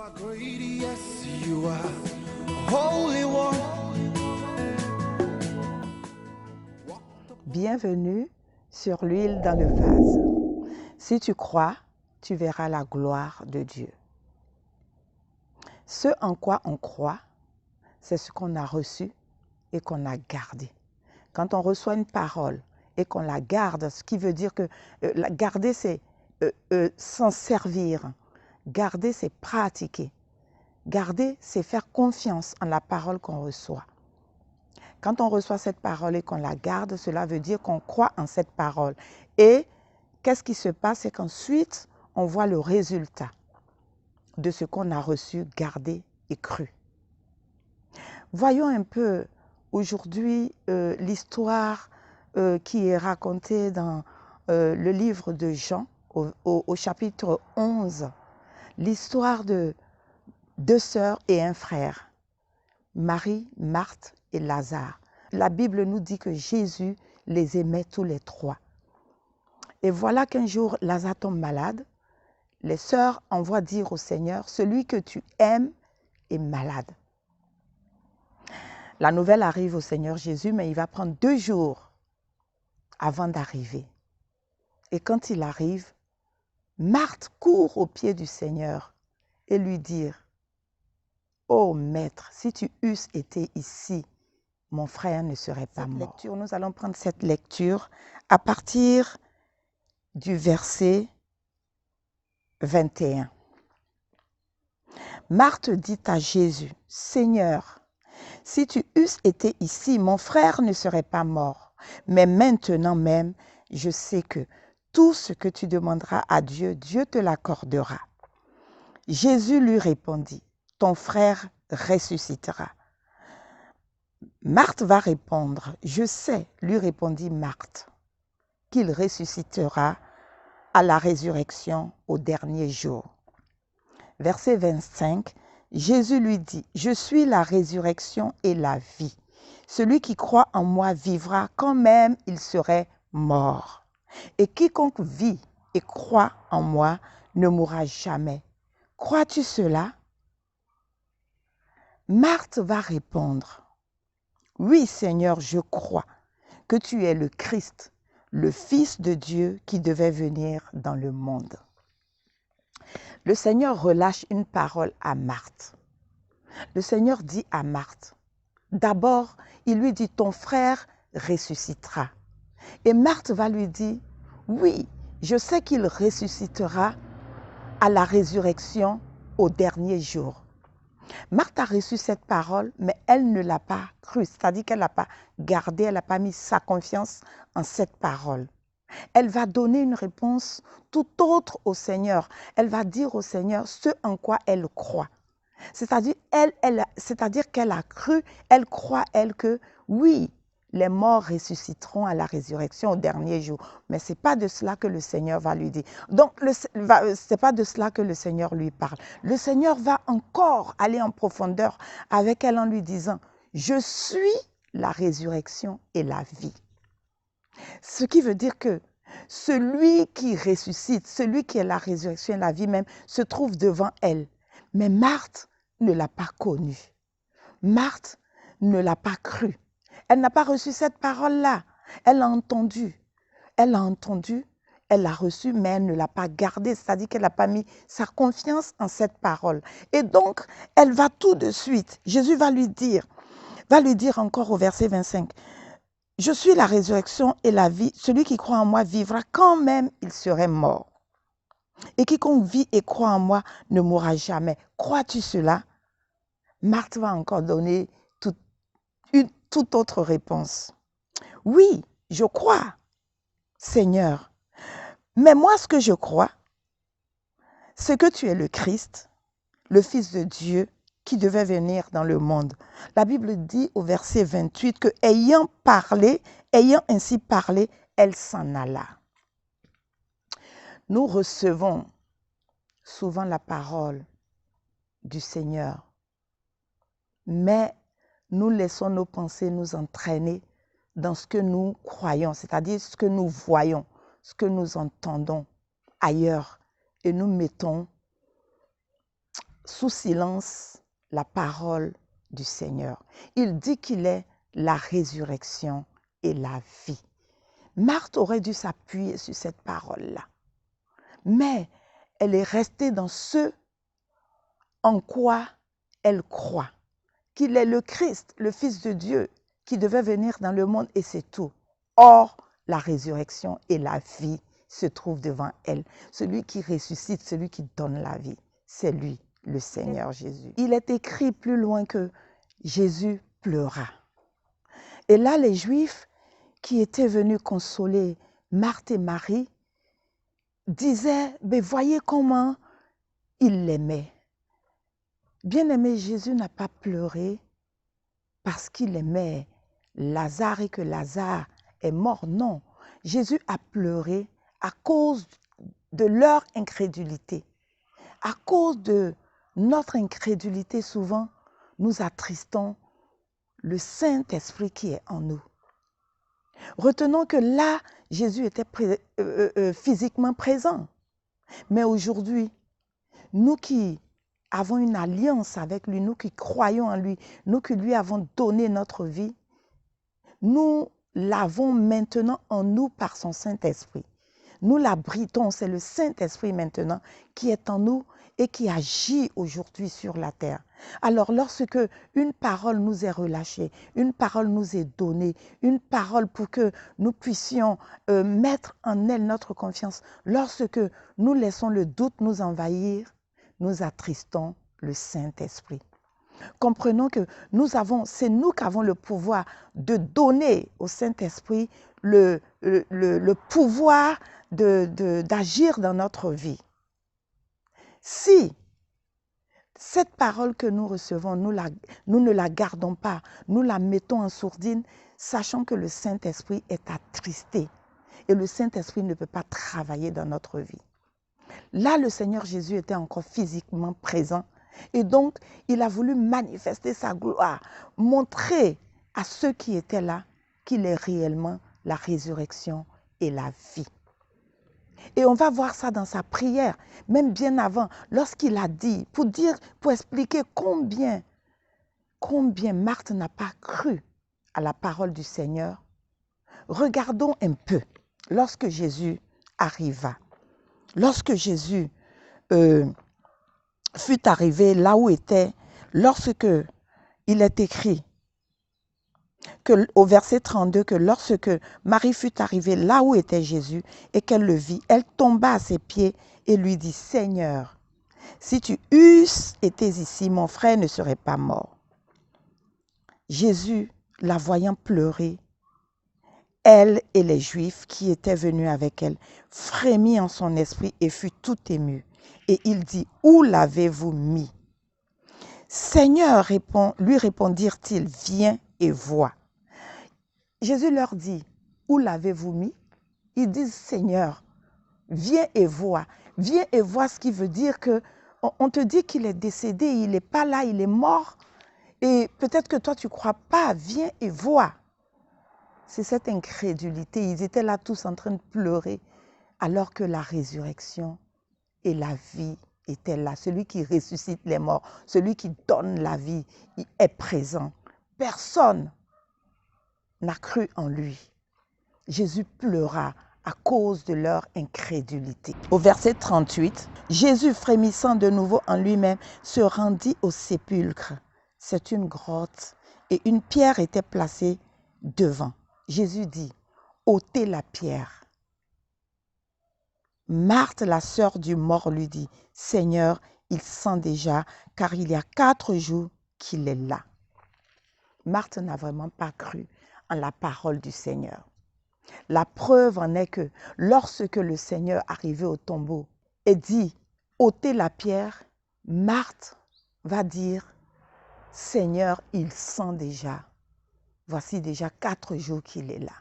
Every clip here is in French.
are great, yes, you are Holy One. Bienvenue sur l'huile dans le vase. Si tu crois, tu verras la gloire de Dieu. Ce en quoi on croit, c'est ce qu'on a reçu et qu'on a gardé. Quand on reçoit une parole et qu'on la garde, ce qui veut dire que la garder, c'est s'en servir. Garder, c'est pratiquer. Garder, c'est faire confiance en la parole qu'on reçoit. Quand on reçoit cette parole et qu'on la garde, cela veut dire qu'on croit en cette parole. Et qu'est-ce qui se passe? C'est qu'ensuite, on voit le résultat de ce qu'on a reçu, gardé et cru. Voyons un peu aujourd'hui l'histoire qui est racontée dans le livre de Jean au chapitre 11. L'histoire de deux sœurs et un frère, Marie, Marthe et Lazare. La Bible nous dit que Jésus les aimait tous les trois. Et voilà qu'un jour, Lazare tombe malade. Les sœurs envoient dire au Seigneur, celui que tu aimes est malade. La nouvelle arrive au Seigneur Jésus, mais il va prendre 2 jours avant d'arriver. Et quand il arrive, Marthe court aux pieds du Seigneur et lui dit, « Oh Maître, si tu eusses été ici, mon frère ne serait pas mort. » Nous allons prendre cette lecture à partir du verset 21. Marthe dit à Jésus, « Seigneur, si tu eusses été ici, mon frère ne serait pas mort. Mais maintenant même, je sais que tout ce que tu demanderas à Dieu, Dieu te l'accordera. » Jésus lui répondit, « Ton frère ressuscitera. » Marthe va répondre, « Je sais, lui répondit Marthe, qu'il ressuscitera à la résurrection au dernier jour. » Verset 25, Jésus lui dit, « Je suis la résurrection et la vie. Celui qui croit en moi vivra quand même il serait mort. Et quiconque vit et croit en moi ne mourra jamais. Crois-tu cela? » Marthe va répondre, « Oui, Seigneur, je crois que tu es le Christ, le Fils de Dieu qui devait venir dans le monde. » Le Seigneur relâche une parole à Marthe. Le Seigneur dit à Marthe, d'abord, il lui dit, ton frère ressuscitera. Et Marthe va lui dire, oui, je sais qu'il ressuscitera à la résurrection au dernier jour. Marthe a reçu cette parole, mais elle ne l'a pas crue, c'est-à-dire qu'elle n'a pas gardé, elle n'a pas mis sa confiance en cette parole. Elle va donner une réponse tout autre au Seigneur. Elle va dire au Seigneur ce en quoi elle croit. C'est-à-dire qu'elle a cru, elle croit, elle, que oui, les morts ressusciteront à la résurrection au dernier jour. Mais ce n'est pas de cela que le Seigneur va lui dire. Donc, ce n'est pas de cela que le Seigneur lui parle. Le Seigneur va encore aller en profondeur avec elle en lui disant, « Je suis la résurrection et la vie. » Ce qui veut dire que celui qui ressuscite, celui qui est la résurrection et la vie même, se trouve devant elle. Mais Marthe ne l'a pas connu. Marthe ne l'a pas cru. Elle n'a pas reçu cette parole-là. Elle l'a entendue. Elle l'a entendue, elle l'a reçue, mais elle ne l'a pas gardée. C'est-à-dire qu'elle n'a pas mis sa confiance en cette parole. Et donc, elle va tout de suite. Jésus va lui dire encore au verset 25, « Je suis la résurrection et la vie. Celui qui croit en moi vivra quand même il serait mort. Et quiconque vit et croit en moi ne mourra jamais. Crois-tu cela? » Marthe va encore donner une toute autre réponse. « Oui, je crois, Seigneur. Mais moi, ce que je crois, c'est que tu es le Christ, le Fils de Dieu qui devait venir dans le monde. » La Bible dit au verset 28 que ayant ainsi parlé, elle s'en alla. Nous recevons souvent la parole du Seigneur, mais nous laissons nos pensées nous entraîner dans ce que nous croyons, c'est-à-dire ce que nous voyons, ce que nous entendons ailleurs, et nous mettons sous silence la parole du Seigneur. Il dit qu'il est la résurrection et la vie. Marthe aurait dû s'appuyer sur cette parole-là. Mais elle est restée dans ce en quoi elle croit, qu'il est le Christ, le Fils de Dieu, qui devait venir dans le monde et c'est tout. Or, la résurrection et la vie se trouvent devant elle. Celui qui ressuscite, celui qui donne la vie, c'est lui, le Seigneur Jésus. Il est écrit plus loin que Jésus pleura. Et là, les Juifs qui étaient venus consoler Marthe et Marie disaient, mais voyez comment il l'aimait. Bien-aimé, Jésus n'a pas pleuré parce qu'il aimait Lazare et que Lazare est mort. Non, Jésus a pleuré à cause de leur incrédulité. À cause de notre incrédulité, souvent, nous attristons le Saint-Esprit qui est en nous. Retenons que là, Jésus était physiquement présent. Mais aujourd'hui, nous qui avons une alliance avec lui, nous qui croyons en lui, nous qui lui avons donné notre vie, nous l'avons maintenant en nous par son Saint-Esprit. Nous l'abritons, c'est le Saint-Esprit maintenant qui est en nous et qui agit aujourd'hui sur la terre. Alors lorsque une parole nous est relâchée, une parole nous est donnée, une parole pour que nous puissions mettre en elle notre confiance, lorsque nous laissons le doute nous envahir, nous attristons le Saint-Esprit. Comprenons que c'est nous qui avons le pouvoir de donner au Saint-Esprit le pouvoir d'agir dans notre vie. Si cette parole que nous recevons, nous ne la gardons pas, nous la mettons en sourdine, sachant que le Saint-Esprit est attristé et le Saint-Esprit ne peut pas travailler dans notre vie. Là, le Seigneur Jésus était encore physiquement présent et donc il a voulu manifester sa gloire, montrer à ceux qui étaient là qu'il est réellement la résurrection et la vie. Et on va voir ça dans sa prière, même bien avant, lorsqu'il a dit, pour expliquer combien Marthe n'a pas cru à la parole du Seigneur. Regardons un peu, lorsque Jésus arriva, lorsque Jésus fut arrivé là où était, lorsque il est écrit, au verset 32, que lorsque Marie fut arrivée là où était Jésus et qu'elle le vit, elle tomba à ses pieds et lui dit, « Seigneur, si tu eusses été ici, mon frère ne serait pas mort. » Jésus, la voyant pleurer, elle et les Juifs qui étaient venus avec elle, frémit en son esprit et fut tout ému. Et il dit, « Où l'avez-vous mis ?» Seigneur, lui répondirent-ils, « Viens et vois. » Jésus leur dit, « Où l'avez-vous mis ?» Ils disent, « Seigneur, viens et vois. » Viens et vois, ce qui veut dire que on te dit qu'il est décédé, il n'est pas là, il est mort. Et peut-être que toi, tu ne crois pas, viens et vois. C'est cette incrédulité. Ils étaient là tous en train de pleurer, alors que la résurrection et la vie étaient là. Celui qui ressuscite les morts, celui qui donne la vie, il est présent. Personne n'a cru en lui. Jésus pleura à cause de leur incrédulité. Au verset 38, Jésus, frémissant de nouveau en lui-même, se rendit au sépulcre. C'est une grotte et une pierre était placée devant. Jésus dit, « ôtez la pierre. » Marthe, la sœur du mort, lui dit, « Seigneur, il sent déjà, car il y a 4 jours qu'il est là. » Marthe n'a vraiment pas cru en la parole du Seigneur. La preuve en est que lorsque le Seigneur arrivait au tombeau et dit « ôtez la pierre », Marthe va dire « Seigneur, il sent déjà. Voici déjà 4 jours qu'il est là. »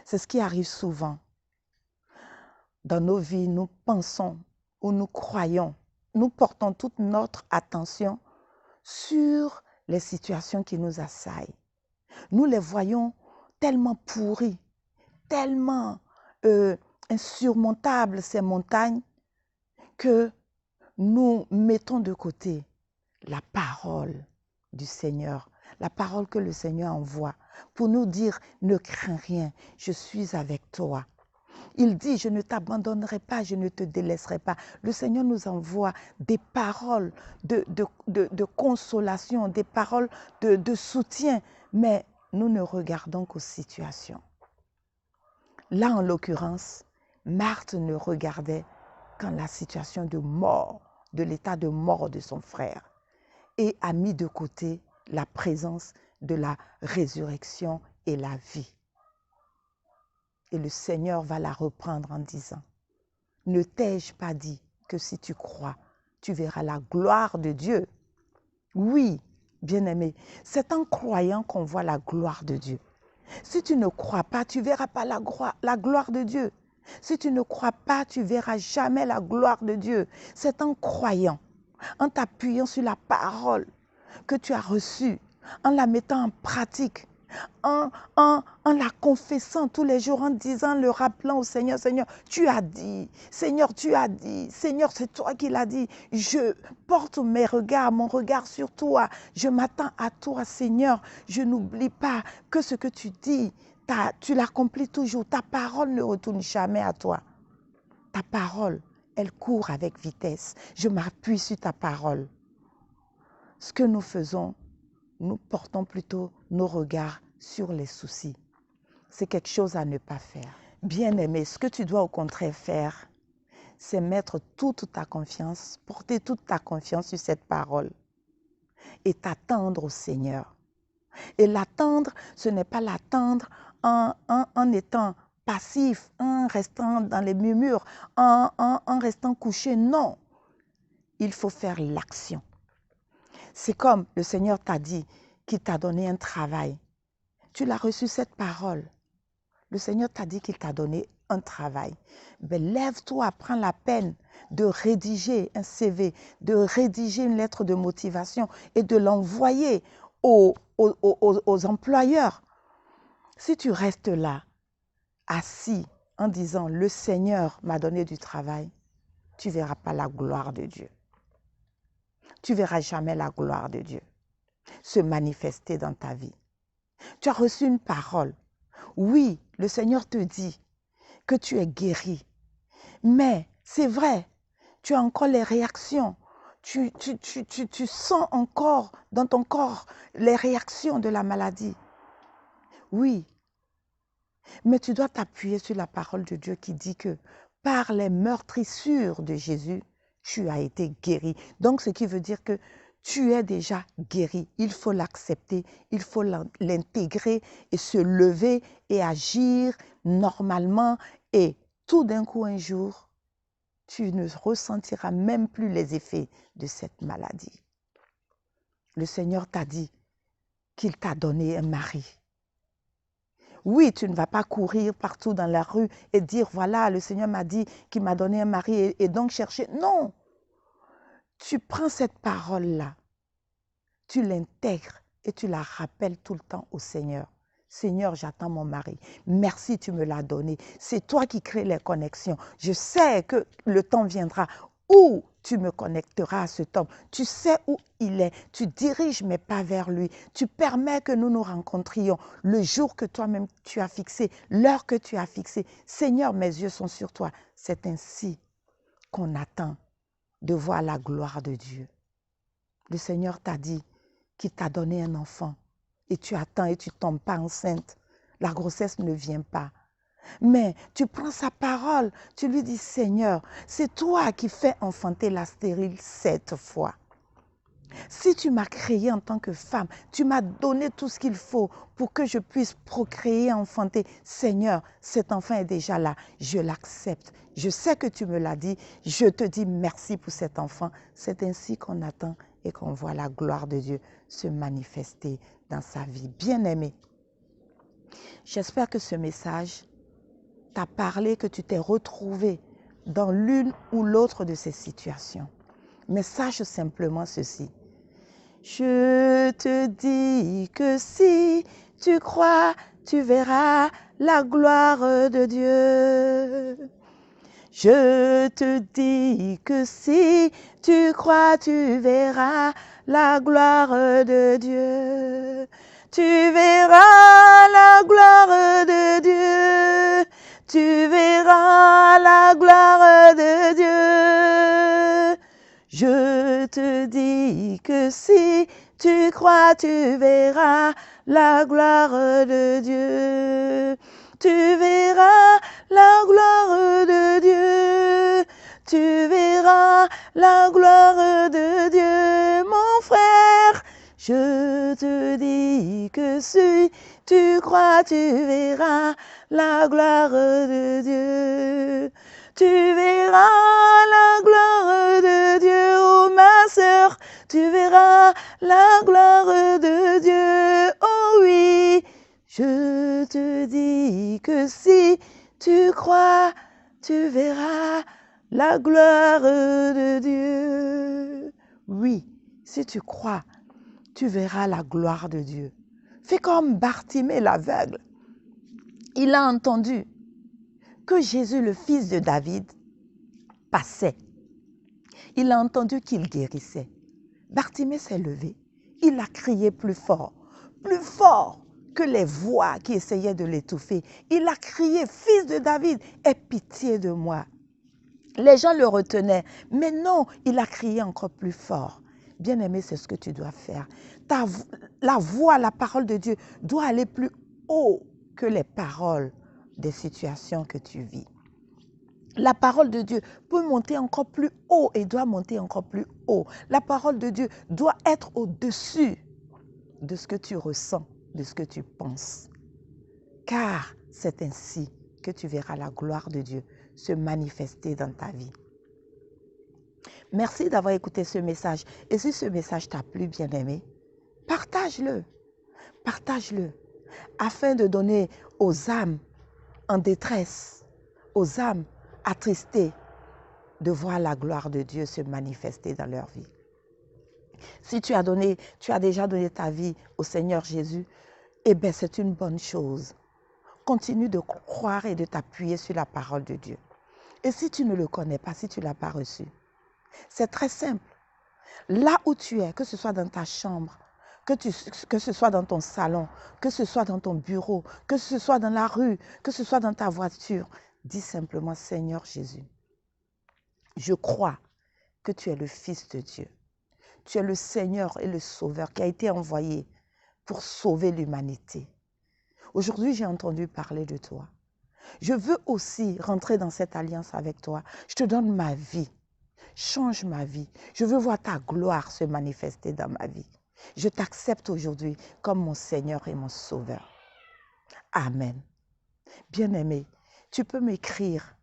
C'est ce qui arrive souvent. Dans nos vies, nous pensons ou nous croyons, nous portons toute notre attention sur les situations qui nous assaillent. Nous les voyons tellement pourries, tellement insurmontables ces montagnes, que nous mettons de côté la parole du Seigneur, la parole que le Seigneur envoie pour nous dire « Ne crains rien, je suis avec toi ». Il dit « Je ne t'abandonnerai pas, je ne te délaisserai pas ». Le Seigneur nous envoie des paroles de consolation, des paroles de soutien, mais nous ne regardons qu'aux situations. Là, en l'occurrence, Marthe ne regardait qu'en la situation de mort, de l'état de mort de son frère, et a mis de côté la présence de la résurrection et la vie. Et le Seigneur va la reprendre en disant, « Ne t'ai-je pas dit que si tu crois, tu verras la gloire de Dieu ?» Oui, bien-aimé, c'est en croyant qu'on voit la gloire de Dieu. Si tu ne crois pas, tu ne verras pas la gloire de Dieu. Si tu ne crois pas, tu ne verras jamais la gloire de Dieu. C'est en croyant, en t'appuyant sur la parole que tu as reçue, en la mettant en pratique, en la confessant tous les jours, en disant, le rappelant au Seigneur, Seigneur, tu as dit, Seigneur, tu as dit, Seigneur, c'est toi qui l'as dit, je porte mon regard sur toi, je m'attends à toi, Seigneur, je n'oublie pas que ce que tu dis, tu l'accomplis toujours, ta parole ne retourne jamais à toi. Ta parole, elle court avec vitesse, je m'appuie sur ta parole. Ce que nous faisons, nous portons plutôt nos regards sur les soucis. C'est quelque chose à ne pas faire. Bien-aimé, ce que tu dois au contraire faire, c'est mettre toute ta confiance, porter toute ta confiance sur cette parole et t'attendre au Seigneur. Et l'attendre, ce n'est pas l'attendre en étant passif, en restant dans les murmures, en restant couché. Non, il faut faire l'action. C'est comme le Seigneur t'a dit qu'il t'a donné un travail. Tu l'as reçu cette parole. Le Seigneur t'a dit qu'il t'a donné un travail. Ben, lève-toi, prends la peine de rédiger un CV, de rédiger une lettre de motivation et de l'envoyer aux employeurs. Si tu restes là, assis, en disant « Le Seigneur m'a donné du travail », tu ne verras pas la gloire de Dieu. Tu ne verras jamais la gloire de Dieu se manifester dans ta vie. Tu as reçu une parole. Oui, le Seigneur te dit que tu es guéri. Mais c'est vrai, tu as encore les réactions. Tu sens encore dans ton corps les réactions de la maladie. Oui, mais tu dois t'appuyer sur la parole de Dieu qui dit que par les meurtrissures de Jésus, tu as été guéri. Donc, ce qui veut dire que tu es déjà guéri. Il faut l'accepter, il faut l'intégrer et se lever et agir normalement. Et tout d'un coup, un jour, tu ne ressentiras même plus les effets de cette maladie. Le Seigneur t'a dit qu'il t'a donné un mari. Oui, tu ne vas pas courir partout dans la rue et dire, voilà, le Seigneur m'a dit qu'il m'a donné un mari et donc chercher. Non, tu prends cette parole-là, tu l'intègres et tu la rappelles tout le temps au Seigneur. Seigneur, j'attends mon mari. Merci, tu me l'as donné. C'est toi qui crées les connexions. Je sais que le temps viendra où tu me connecteras à cet homme. Tu sais où il est. Tu diriges mes pas vers lui. Tu permets que nous nous rencontrions le jour que toi-même tu as fixé, l'heure que tu as fixée. Seigneur, mes yeux sont sur toi. C'est ainsi qu'on attend de voir la gloire de Dieu. Le Seigneur t'a dit qu'il t'a donné un enfant et tu attends et tu ne tombes pas enceinte. La grossesse ne vient pas. Mais tu prends sa parole, tu lui dis, Seigneur, c'est toi qui fais enfanter la stérile 7 fois. Si tu m'as créé en tant que femme, tu m'as donné tout ce qu'il faut pour que je puisse procréer, enfanter. Seigneur, cet enfant est déjà là, je l'accepte. Je sais que tu me l'as dit, je te dis merci pour cet enfant. C'est ainsi qu'on attend et qu'on voit la gloire de Dieu se manifester dans sa vie. Bien-aimé, j'espère que ce message t'a parlé, que tu t'es retrouvé dans l'une ou l'autre de ces situations. Mais sache simplement ceci. Je te dis que si tu crois, tu verras la gloire de Dieu. Je te dis que si tu crois, tu verras la gloire de Dieu. Tu verras la gloire de Dieu. Tu verras la gloire de Dieu. Je te dis que si tu crois, tu verras la gloire de Dieu. Tu verras la gloire de Dieu. Tu verras la gloire de Dieu, mon frère. Je te dis que si tu crois, tu verras la gloire de Dieu. Tu verras la gloire de Dieu, oh ma sœur. Tu verras la gloire de Dieu, oh oui. Je te dis que si tu crois, tu verras la gloire de Dieu. Oui, si tu crois, tu verras la gloire de Dieu. Fais comme Bartimée l'aveugle. Il a entendu que Jésus, le fils de David, passait. Il a entendu qu'il guérissait. Bartimée s'est levé. Il a crié plus fort que les voix qui essayaient de l'étouffer. Il a crié, fils de David, aie pitié de moi. Les gens le retenaient, mais non, il a crié encore plus fort. Bien-aimé, c'est ce que tu dois faire. La voix, la parole de Dieu doit aller plus haut que les paroles des situations que tu vis. La parole de Dieu peut monter encore plus haut et doit monter encore plus haut. La parole de Dieu doit être au-dessus de ce que tu ressens, de ce que tu penses. Car c'est ainsi que tu verras la gloire de Dieu se manifester dans ta vie. Merci d'avoir écouté ce message. Et si ce message t'a plu, bien-aimé, partage-le. Partage-le afin de donner aux âmes en détresse, aux âmes attristées, de voir la gloire de Dieu se manifester dans leur vie. Si tu as déjà donné ta vie au Seigneur Jésus, eh bien c'est une bonne chose. Continue de croire et de t'appuyer sur la parole de Dieu. Et si tu ne le connais pas, si tu ne l'as pas reçu, c'est très simple. Là où tu es, que ce soit dans ta chambre, que ce soit dans ton salon, que ce soit dans ton bureau, que ce soit dans la rue, que ce soit dans ta voiture, dis simplement, Seigneur Jésus, je crois que tu es le Fils de Dieu. Tu es le Seigneur et le Sauveur qui a été envoyé pour sauver l'humanité. Aujourd'hui, j'ai entendu parler de toi. Je veux aussi rentrer dans cette alliance avec toi. Je te donne ma vie. Change ma vie. Je veux voir ta gloire se manifester dans ma vie. Je t'accepte aujourd'hui comme mon Seigneur et mon Sauveur. Amen. Bien-aimé, tu peux m'écrire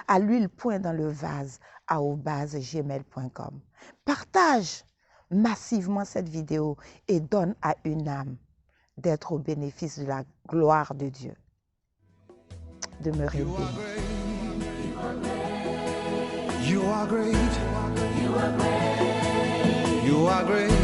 à l'huile.dans-le-vase@gmail.com. Partage massivement cette vidéo et donne à une âme d'être au bénéfice de la gloire de Dieu. Demeurez bénis. You are great. You are great. You are great.